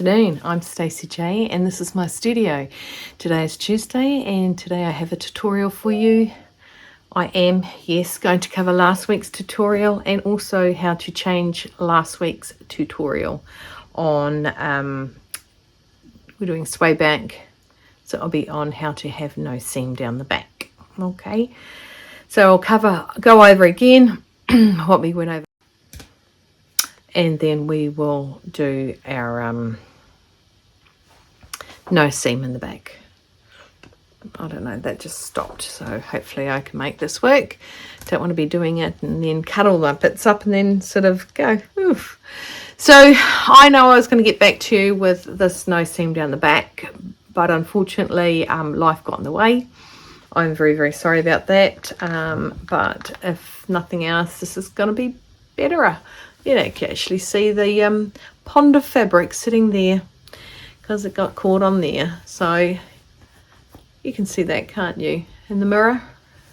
afternoon, I'm Stacey J and this is my studio. Today is Tuesday and today I have a tutorial for you. I am, yes, going to cover last week's tutorial and also how to change last week's tutorial on, we're doing sway back, so I'll be on how to have no seam down the back. Okay, so I'll go over again what we went over. And then we will do our no seam in the back. I don't know, that just stopped, so hopefully I can make this work. Don't want to be doing it and then cut all the bits up and then sort of go, oof. So I know I was going to get back to you with this no seam down the back, but unfortunately life got in the way. I'm very, very sorry about that, but if nothing else, this is going to be better. You know, you can actually see the pond of fabric sitting there because it got caught on there. So you can see that, can't you? In the mirror.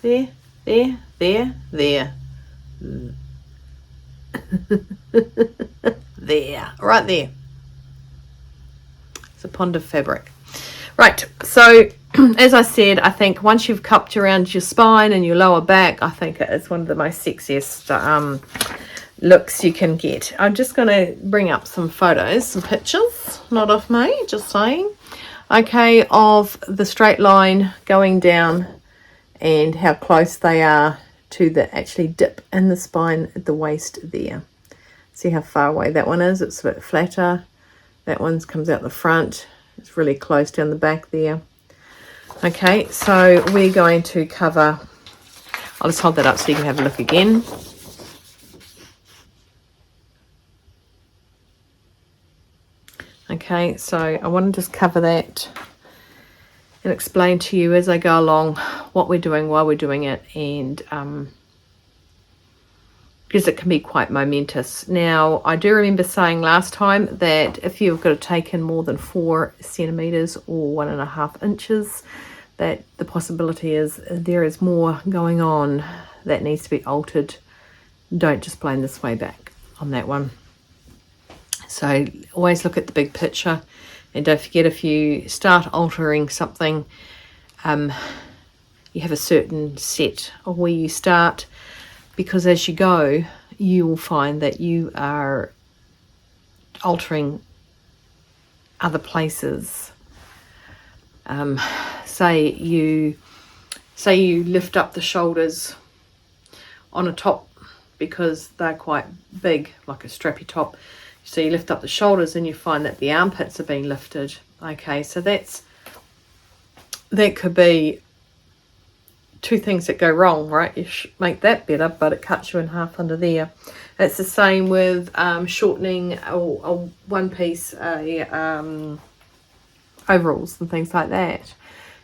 There. There, right there. It's a pond of fabric. Right, so as I said, I think once you've cupped around your spine and your lower back, I think it's one of the most sexiest looks you can get. I'm just going to bring up some photos, some pictures, not of me, just saying, okay, of the straight line going down and how close they are to the actually dip in the spine at the waist there. See how far away that one is? It's a bit flatter. That one comes out the front. It's really close down the back there. Okay, so we're going to cover, I'll just hold that up so you can have a look again. Okay, so I want to just cover that and explain to you as I go along what we're doing, why we're doing it, and because it can be quite momentous. Now, I do remember saying last time that if you've got to take in more than 4 centimeters or 1.5 inches, that the possibility is there is more going on that needs to be altered. Don't just blame the sway back on that one. So always look at the big picture, and don't forget, if you start altering something, you have a certain set of where you start, because as you go you will find that you are altering other places. Say you lift up the shoulders on a top because they're quite big, like a strappy top. So you lift up the shoulders and you find that the armpits are being lifted. Okay, so that could be 2 things that go wrong, right? You make that better, but it cuts you in half under there. It's the same with shortening a one piece overalls and things like that.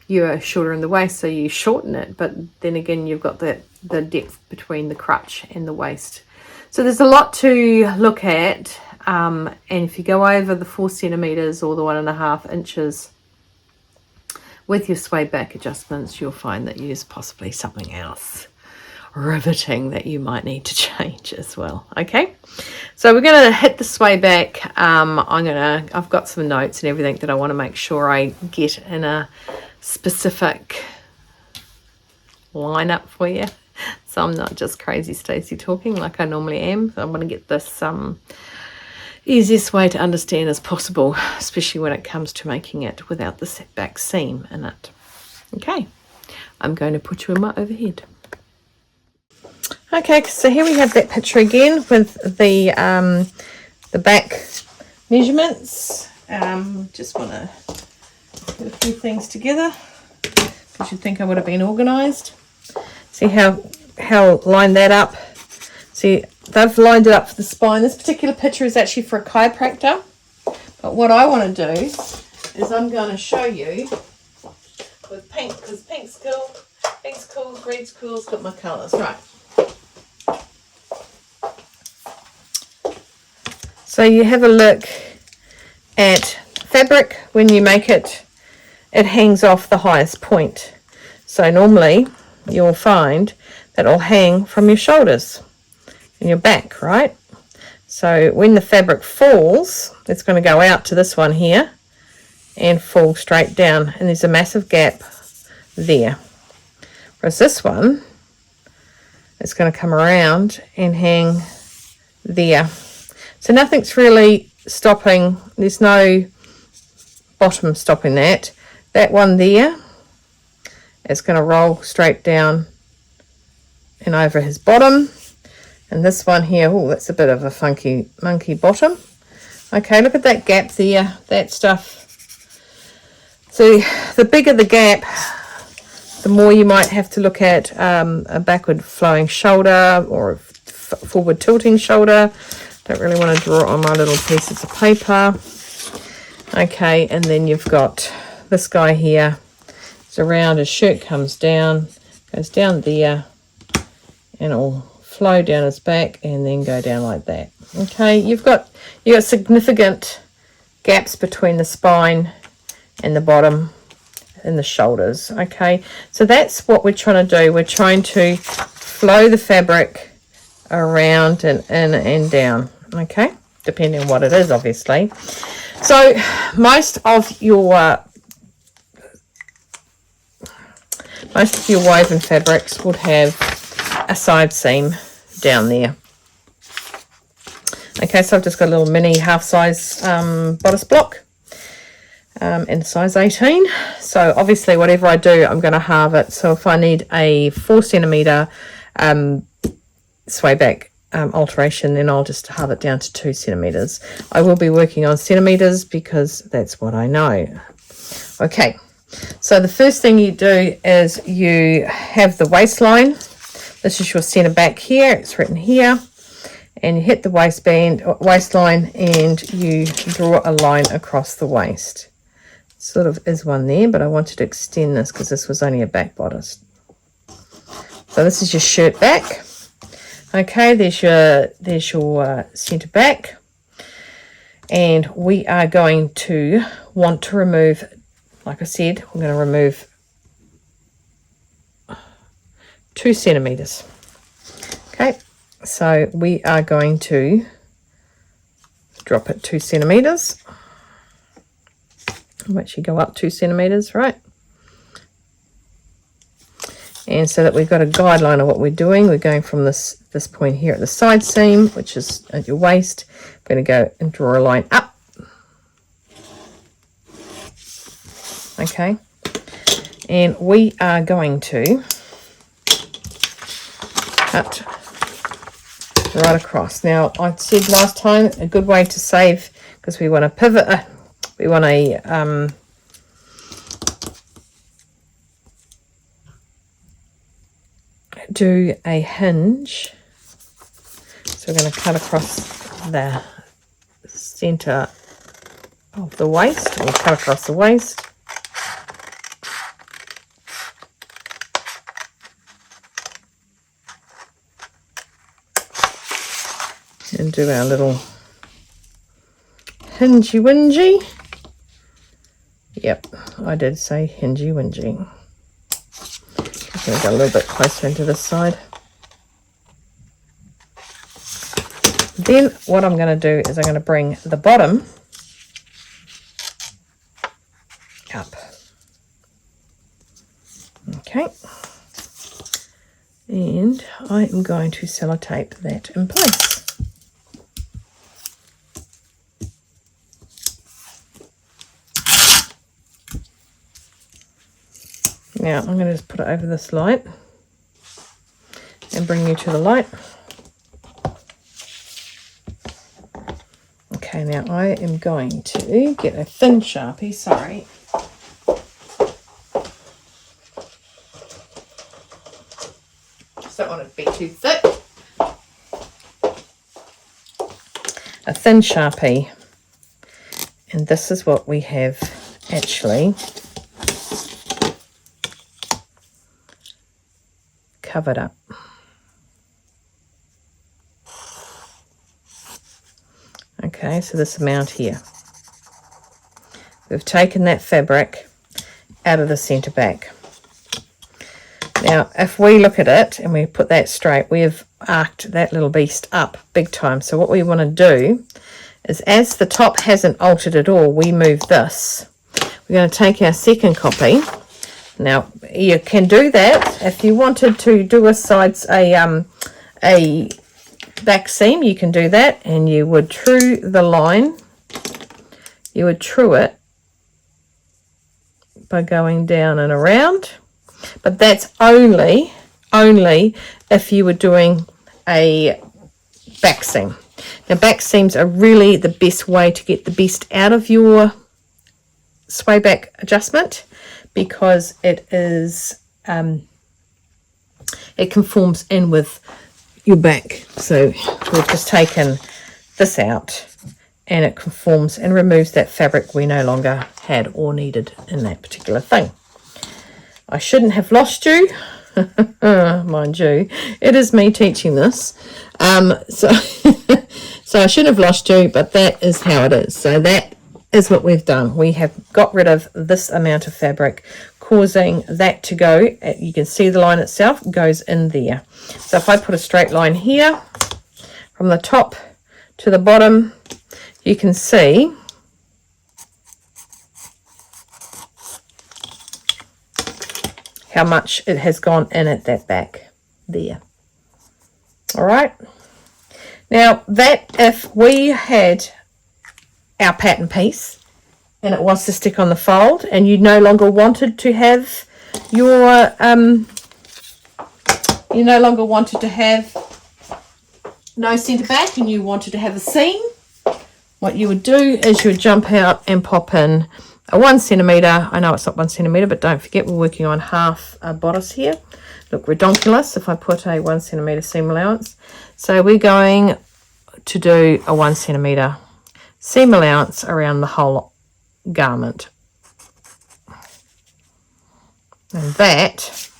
You are shorter in the waist, so you shorten it, but then again you've got the depth between the crutch and the waist. So there's a lot to look at. And if you go over the 4 centimeters or the 1.5 inches with your sway back adjustments, you'll find that there's possibly something else riveting that you might need to change as well. Okay, so we're going to hit the sway back. I've got some notes and everything that I want to make sure I get in a specific lineup for you, so I'm not just crazy Stacey talking like I normally am. I want to get this easiest way to understand as possible, especially when it comes to making it without the setback seam in it. Okay, I'm going to put you in my overhead. Okay, so here we have that picture again with the back measurements. Just want to put a few things together because you'd think I would have been organised. See how lined that up. See, they've lined it up for the spine. This particular picture is actually for a chiropractor. But what I want to do is I'm going to show you with pink, because pink's cool, green's cool, it's got my colours. Right. So you have a look at fabric. When you make it, it hangs off the highest point. So normally you'll find that it'll hang from your shoulders and your back, right? So when the fabric falls, it's going to go out to this one here and fall straight down, and there's a massive gap there. Whereas this one, it's going to come around and hang there. So nothing's really stopping, there's no bottom stopping that. That one there is going to roll straight down and over his bottom. And this one here, oh, that's a bit of a funky, monkey bottom. Okay, look at that gap there, that stuff. So the bigger the gap, the more you might have to look at a backward flowing shoulder or a forward tilting shoulder. Don't really want to draw it on my little pieces of paper. Okay, and then you've got this guy here. It's around, his shirt comes down, goes down there, and it'll flow down his back and then go down like that. Okay, you've got significant gaps between the spine and the bottom and the shoulders. Okay, so that's what we're trying to do. We're trying to flow the fabric around and in and down. Okay, depending on what it is, obviously. So most of your woven fabrics would have a side seam down there. Okay, so I've just got a little mini half size bodice block in size 18. So obviously whatever I do, I'm going to halve it. So if I need a 4 centimeter sway back alteration, then I'll just halve it down to 2 centimeters. I will be working on centimeters because that's what I know. Okay, so the first thing you do is you have the waistline. This is your center back here, it's written here, and you hit the waistline and you draw a line across the waist. Sort of is one there, but I wanted to extend this because this was only a back bodice. So this is your shirt back. Okay, there's your center back, and we are going to want to remove, like I said, we're going to remove 2 centimeters. Okay, so we are going to drop it 2 centimeters. I'll actually go up 2 centimeters, right? And so that we've got a guideline of what we're doing, we're going from this point here at the side seam, which is at your waist. We're going to go and draw a line up. Okay. And we are going to cut right across. Now, I said last time, a good way to save, because we want to pivot, we want a do a hinge. So we're going to cut across the center of the waist. We'll cut across the waist. And do our little hingy wingy. Yep, I did say hingy wingy. I'm going to go a little bit closer into this side. Then what I'm going to do is I'm going to bring the bottom up. Okay. And I am going to sellotape that in place. Now I'm going to just put it over this light and bring you to the light. Okay, now I am going to get a thin Sharpie, sorry. Just don't want it to be too thick. A thin Sharpie. And this is what we have actually covered up. Okay, so this amount here. We've taken that fabric out of the center back. Now, if we look at it and we put that straight, we've arced that little beast up big time. So what we want to do is, as the top hasn't altered at all, we move this. We're going to take our second copy. Now you can do that if you wanted to do a back seam. You can do that, and you would true the line. You would true it by going down and around, but that's only if you were doing a back seam. Now back seams are really the best way to get the best out of your sway back adjustment, because it is it conforms in with your back. So we've just taken this out, and it conforms and removes that fabric we no longer had or needed in that particular thing. I shouldn't have lost you. Mind you, it is me teaching this. So I shouldn't have lost you, but that is how it is. So that is what we've done. We have got rid of this amount of fabric, causing that to go. You can see the line itself goes in there. So if I put a straight line here from the top to the bottom, you can see how much it has gone in at that back there. All right. Now that if we had our pattern piece and it wants to stick on the fold, and you no longer wanted to have your no centre back, and you wanted to have a seam, what you would do is you would jump out and pop in a 1 centimetre. I know it's not 1 centimetre, but don't forget we're working on half a bodice here. Look redonkulous if I put a 1 centimetre seam allowance. So we're going to do a 1 centimetre seam allowance around the whole garment. And that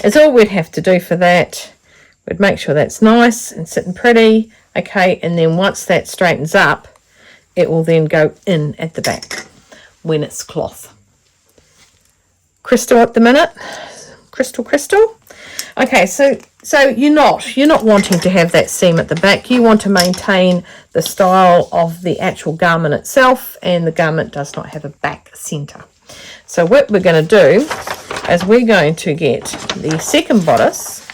is all we'd have to do for that. We'd make sure that's nice and sitting pretty. Okay, and then once that straightens up, it will then go in at the back when it's cloth. Crystal at the minute. Crystal. Okay, so you're not wanting to have that seam at the back. You want to maintain the style of the actual garment itself, and the garment does not have a back center. So what we're going to do is we're going to get the second bodice.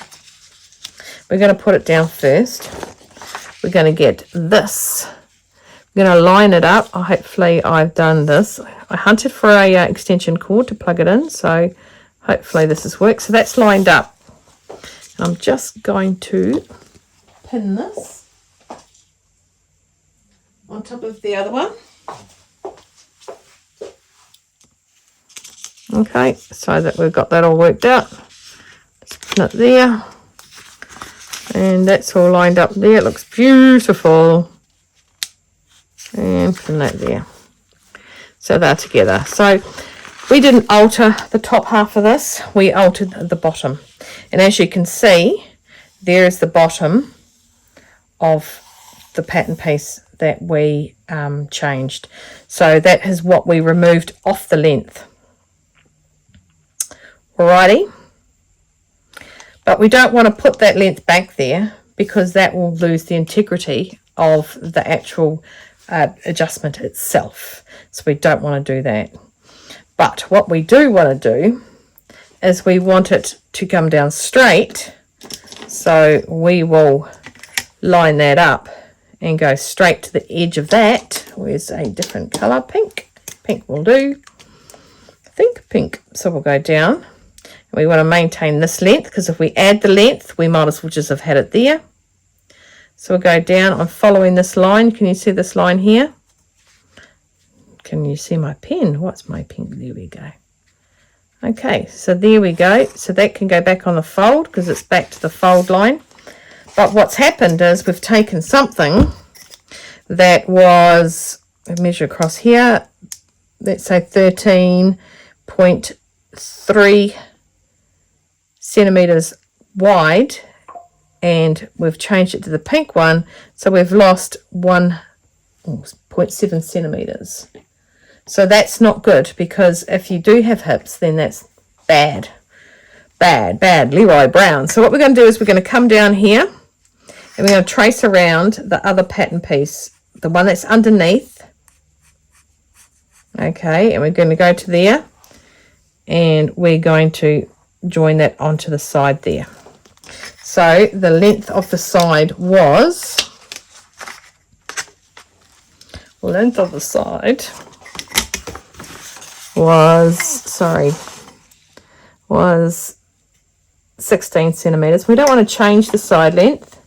We're going to put it down first. We're going to get this. We're going to line it up. Hopefully I've done this. I hunted for a extension cord to plug it in, so hopefully this has worked. So that's lined up. I'm just going to pin this on top of the other one. Okay, so that we've got that all worked out. Just pin it there. And that's all lined up there. It looks beautiful. And pin that there. So they're together. So we didn't alter the top half of this. We altered the bottom. And as you can see, there is the bottom of the pattern piece that we changed. So that is what we removed off the length. Alrighty. But we don't want to put that length back there, because that will lose the integrity of the actual adjustment itself. So we don't want to do that. But what we do want to do is we want it to come down straight. So we will line that up and go straight to the edge of that. Where's a different colour? Pink. Pink will do. I think pink. So we'll go down. We want to maintain this length, because if we add the length, we might as well just have had it there. So we'll go down. I'm following this line. Can you see this line here? Can you see my pen? What's my pink? There we go. Okay, so there we go. So that can go back on the fold, because it's back to the fold line. But what's happened is we've taken something that was, measure across here, let's say 13.3 centimeters wide, and we've changed it to the pink one, so we've lost 1.7 centimeters. So that's not good, because if you do have hips, then that's bad. bad Leroy Brown. So what we're going to do is we're going to come down here and we're going to trace around the other pattern piece, the one that's underneath. Okay, and we're going to go to there and we're going to join that onto the side there. So the length of the side was 16 centimeters. We don't want to change the side length,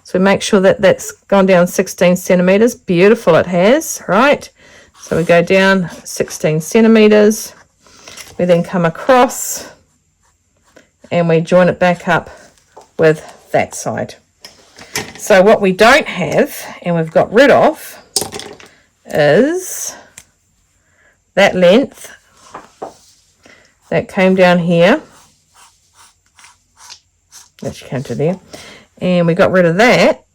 so we make sure that that's gone down 16 centimeters. Beautiful, it has, right? So we go down 16 centimeters. We then come across and we join it back up with that side. So what we don't have and we've got rid of is that length that came down here. That came to there, and we got rid of that,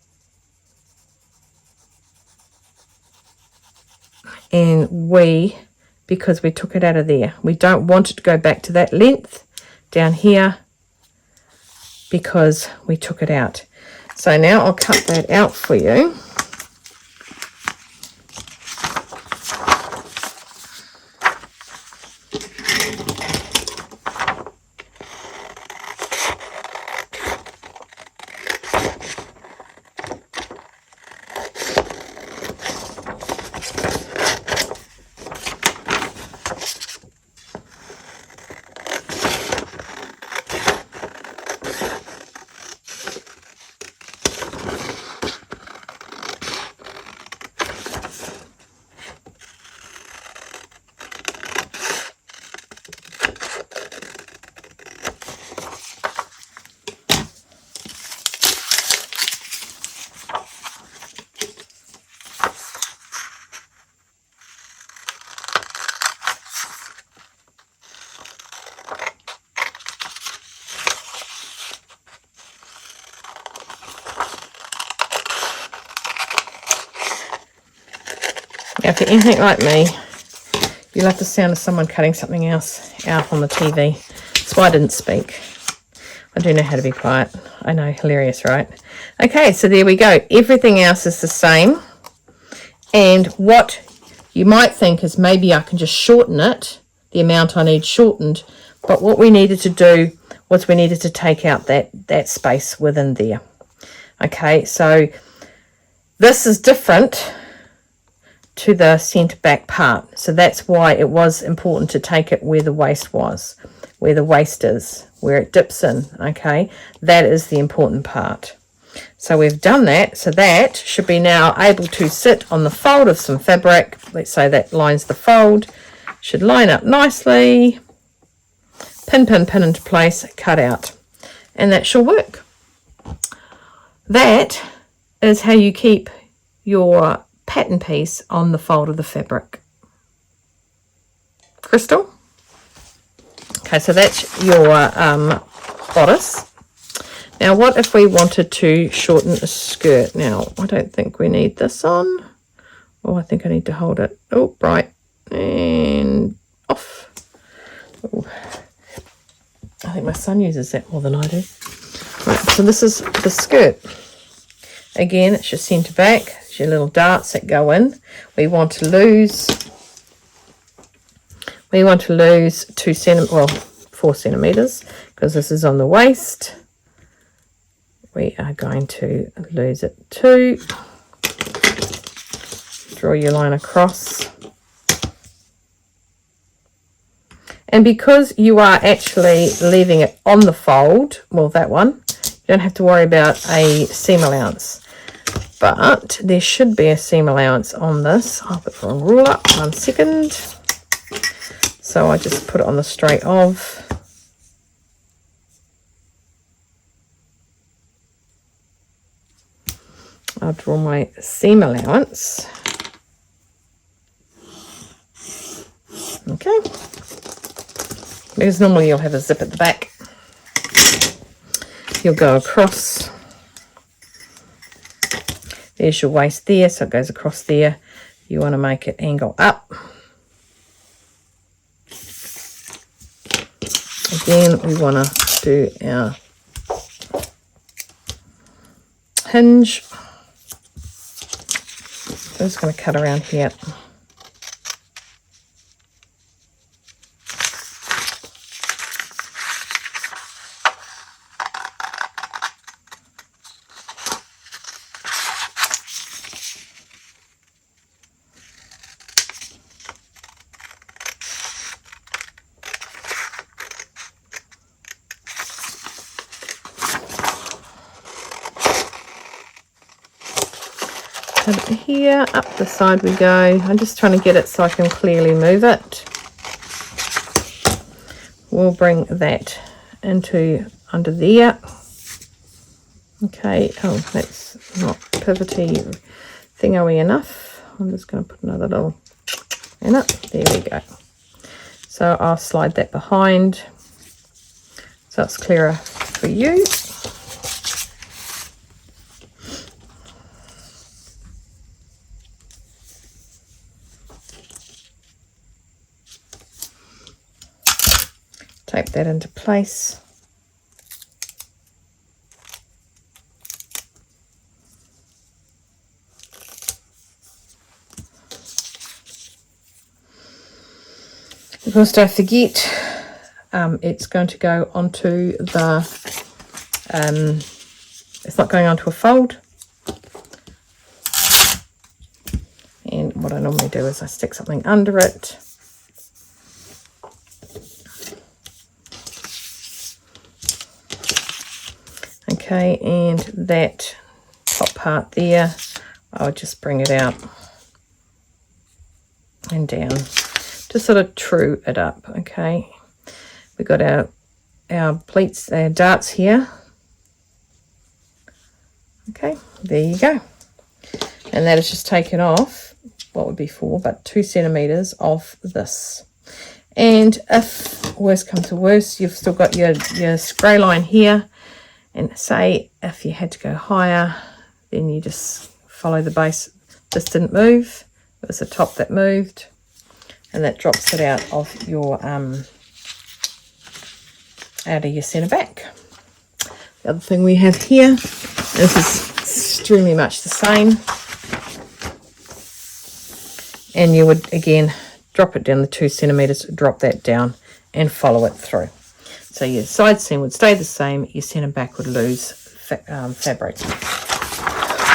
and because we took it out of there, we don't want it to go back to that length down here because we took it out. So now I'll cut that out for you. Now, if you're anything like me, you love the sound of someone cutting something else out on the TV. That's why I didn't speak. I do know how to be quiet. I know, hilarious, right? Okay, so there we go. Everything else is the same. And what you might think is maybe I can just shorten it, the amount I need shortened. But what we needed to do was we needed to take out that space within there. Okay, so this is different to the centre back part, so that's why it was important to take it where the waist was, where the waist is, where it dips in. Okay, that is the important part. So we've done that, so that should be now able to sit on the fold of some fabric. Let's say that lines the fold, should line up nicely, pin into place, cut out, and that should work. That is how you keep your pattern piece on the fold of the fabric. Crystal? Okay, so that's your bodice. Now, what if we wanted to shorten a skirt? Now, I don't think we need this on. Oh, I think I need to hold it. Oh, right. And off. Oh. I think my son uses that more than I do. Right, so this is the skirt. Again, it's your centre back. It's your little darts that go in. We want to lose 4 centimeters, because this is on the waist. We are going to lose it 2. Draw your line across. And because you are actually leaving it on the fold, well, that one, you don't have to worry about a seam allowance. But there should be a seam allowance on this. I'll put a ruler, 1 second. So I just put it on the straight of. I'll draw my seam allowance. Okay. Because normally you'll have a zip at the back. You'll go across. There's your waist there, so it goes across there. You want to make it angle up. Again, we want to do our hinge. I'm just going to cut around here. Here, up the side we go. I'm just trying to get it so I can clearly move it. We'll bring that into under there. Okay, oh, that's not pivoty thingy enough. I'm just going to put another little in it. There we go. So I'll slide that behind so it's clearer for you. Tape that into place. Because don't forget, it's going to go onto the, it's not going onto a fold. And what I normally do is I stick something under it. Okay, and that top part there, I'll just bring it out and down to sort of true it up. Okay, we've got our pleats, our darts here. Okay, there you go. And that is just taken off, what would be 4, but 2 centimeters off this. And if worse comes to worse, you've still got your grey line here. And say if you had to go higher, then you just follow the base. This didn't move. It was the top that moved. And that drops it out of your centre back. The other thing we have here, this is extremely much the same. And you would, again, drop it down the 2 centimeters, drop that down and follow it through. So your side seam would stay the same, your centre back would lose fabric.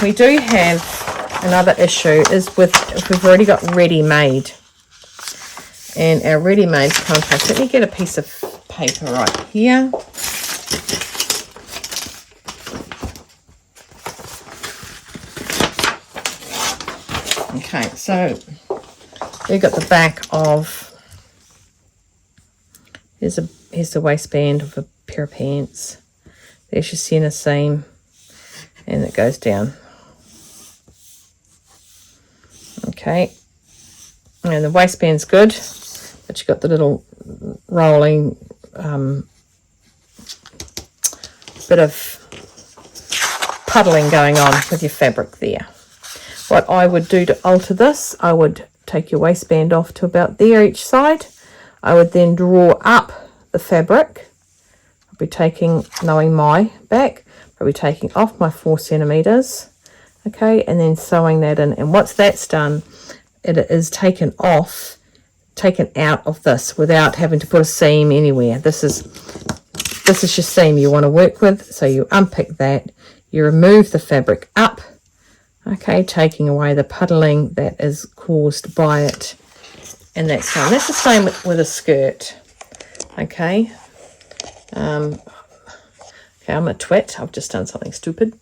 We do have another issue is with if we've already got ready-made. And our ready-made contrast, let me get a piece of paper right here. Okay, so we've got the back of, here's the waistband of a pair of pants. There's your centre seam, and it goes down. Okay, and the waistband's good, but you've got the little rolling bit of puddling going on with your fabric there. What I would do to alter this, I would take your waistband off to about there each side. I would then draw up the fabric. I'll be taking, knowing my back, I'll be taking off my 4 centimeters, okay, and then sewing that in. And once that's done, it is taken off, taken out of this without having to put a seam anywhere. This is your seam you want to work with, so you unpick that, you remove the fabric up, okay, taking away the puddling that is caused by it. And that's fine. That's the same with a skirt. Okay. Okay, I'm a twit. I've just done something stupid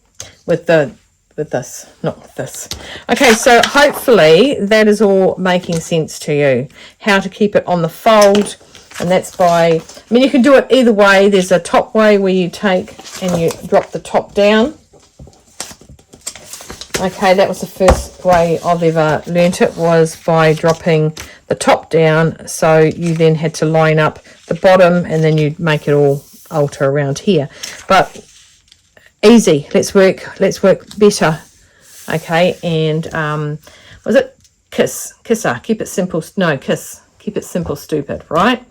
with this, not with this. Okay, so hopefully that is all making sense to you. How to keep it on the fold, and that's by, I mean, you can do it either way. There's a top way where you take and you drop the top down. Okay, that was the first way I've ever learnt it, was by dropping the top down, so you then had to line up the bottom and then you'd make it all alter around here. But easy, let's work better. Okay, and was it kisser, keep it simple, no, keep it simple, stupid, right?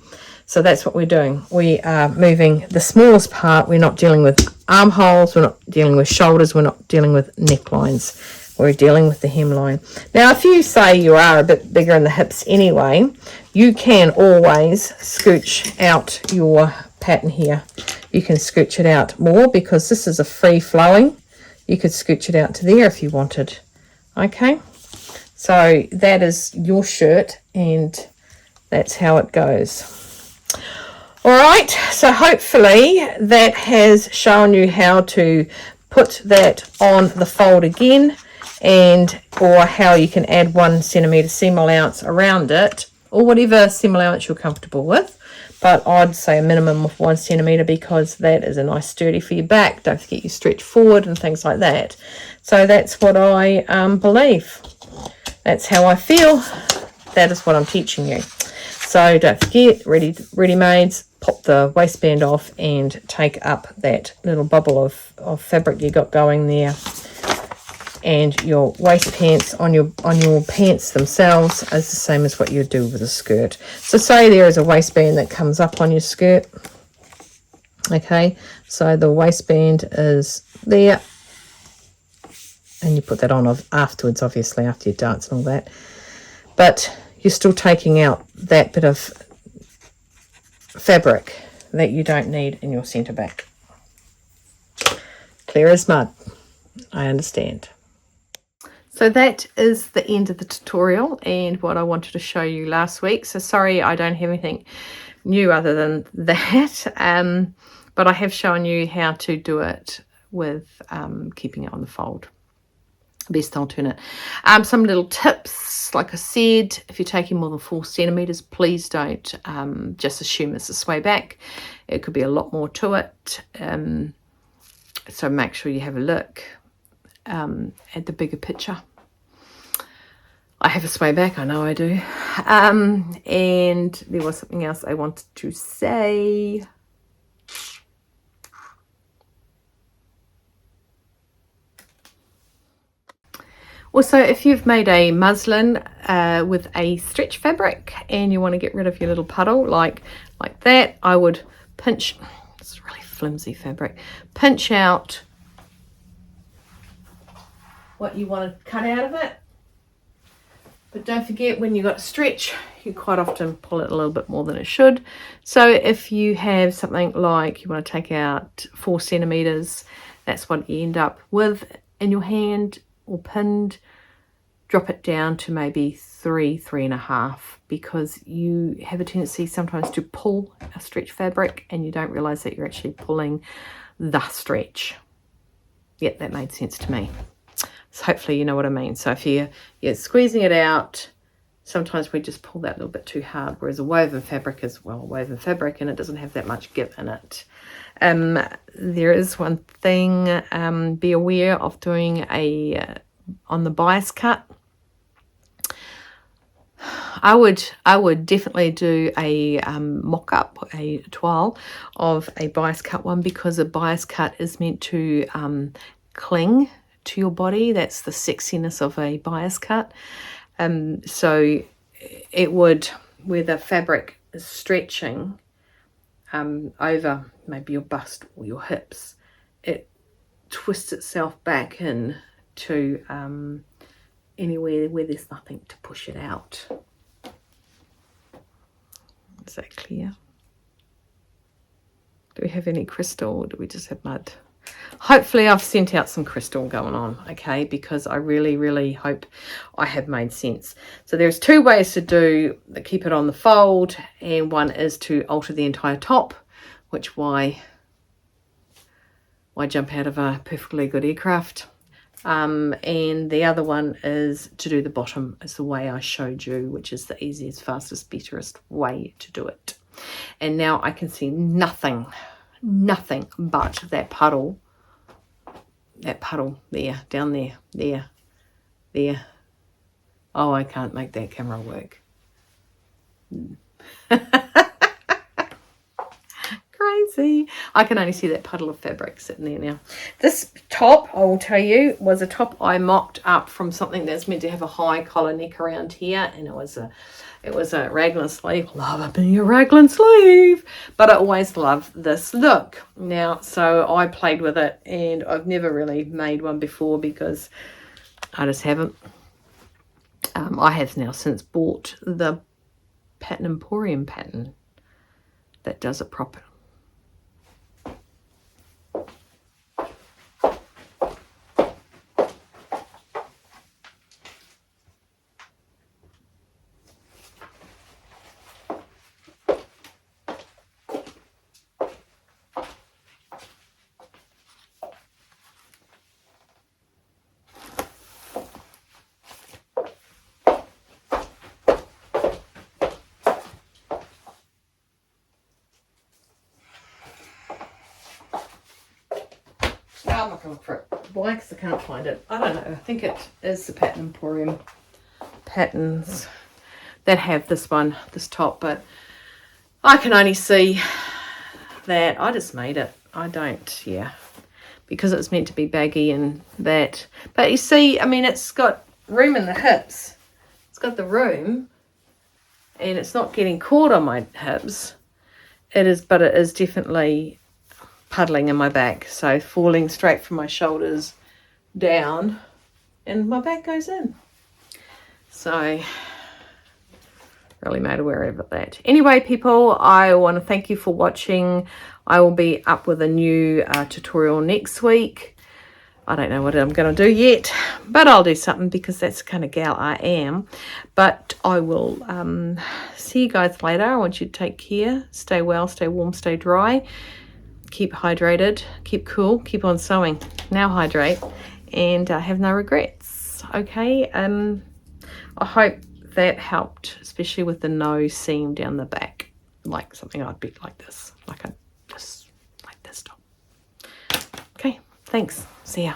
So that's what we're doing. We are moving the smallest part. We're not dealing with armholes, we're not dealing with shoulders, we're not dealing with necklines. We're dealing with the hemline. Now, if you say you are a bit bigger in the hips anyway, you can always scooch out your pattern here. You can scooch it out more because this is a free flowing. You could scooch it out to there if you wanted. Okay, so that is your shirt and that's how it goes. All right, so hopefully that has shown you how to put that on the fold again, and or how you can add 1 centimetre seam allowance around it, or whatever seam allowance you're comfortable with. But I'd say a minimum of 1 centimetre because that is a nice sturdy for your back. Don't forget you stretch forward and things like that. So that's what I believe. That's how I feel. That is what I'm teaching you. So don't forget, ready-mades, pop the waistband off and take up that little bubble of fabric you got going there. And your waist pants on your pants themselves is the same as what you do with a skirt. So say there is a waistband that comes up on your skirt. Okay, so the waistband is there. And you put that on afterwards, obviously, after you dance and all that. But you're still taking out that bit of fabric that you don't need in your centre back. Clear as mud. I understand. So that is the end of the tutorial and what I wanted to show you last week. So sorry I don't have anything new other than that. But I have shown you how to do it with keeping it on the fold. Best alternate. Some little tips, like I said, if you're taking more than 4 centimetres, please don't just assume it's a sway back. It could be a lot more to it. So make sure you have a look at the bigger picture. I have a sway back, I know I do. And there was something else I wanted to say. Also, if you've made a muslin with a stretch fabric and you want to get rid of your little puddle like that, I would pinch, it's really flimsy fabric, pinch out what you want to cut out of it. But don't forget, when you've got stretch, you quite often pull it a little bit more than it should. So if you have something like you want to take out 4 centimetres, that's what you end up with in your hand or pinned. Drop it down to maybe 3.5, because you have a tendency sometimes to pull a stretch fabric and you don't realize that you're actually pulling the stretch. Yep, that made sense to me. So hopefully you know what I mean. So if you're squeezing it out, sometimes we just pull that a little bit too hard, whereas a woven fabric is, well, woven fabric and it doesn't have that much give in it. There is one thing, be aware of doing a on the bias cut. I would definitely do a mock-up, a toile of a bias cut one, because a bias cut is meant to cling to your body. That's the sexiness of a bias cut. So it would, where the fabric is stretching over maybe your bust or your hips, it twists itself back in to anywhere where there's nothing to push it out. Is that clear? Do we have any crystal, or do we just have mud? Hopefully I've sent out some crystal going on, okay, because I really, really hope I have made sense. So there's 2 ways to keep it on the fold, and one is to alter the entire top, which why jump out of a perfectly good aircraft. And the other one is to do the bottom, is the way I showed you, which is the easiest, fastest, betterest way to do it. And now I can see nothing but that puddle there, down there. Oh, I can't make that camera work. see. I can only see that puddle of fabric sitting there now. This top, I will tell you, was a top I mocked up from something that's meant to have a high collar neck around here, and it was a raglan sleeve. Love it, a raglan sleeve, but I always love this look. Now, so I played with it, and I've never really made one before because I just haven't. I have now since bought the Pattern Emporium pattern that does it properly. I'm not going to look for it. Why? Because I can't find it. I don't know. I think it is the Pattern Emporium patterns that have this one, this top, but I can only see that. I just made it. I don't, yeah, because it's meant to be baggy and that. But you see, I mean, it's got room in the hips. It's got the room, and it's not getting caught on my hips. It is, but it is definitely puddling in my back, so falling straight from my shoulders down, and my back goes in. So really made aware of that. Anyway, people, I want to thank you for watching. I will be up with a new tutorial next week. I don't know what I'm going to do yet, but I'll do something because that's the kind of gal I am. But I will see you guys later. I want you to take care, stay well, stay warm, stay dry. Keep hydrated, keep cool, keep on sewing. Now hydrate, and have no regrets. Okay, I hope that helped, especially with the no seam down the back, like something I'd be like this, like this top. Okay, thanks. See ya.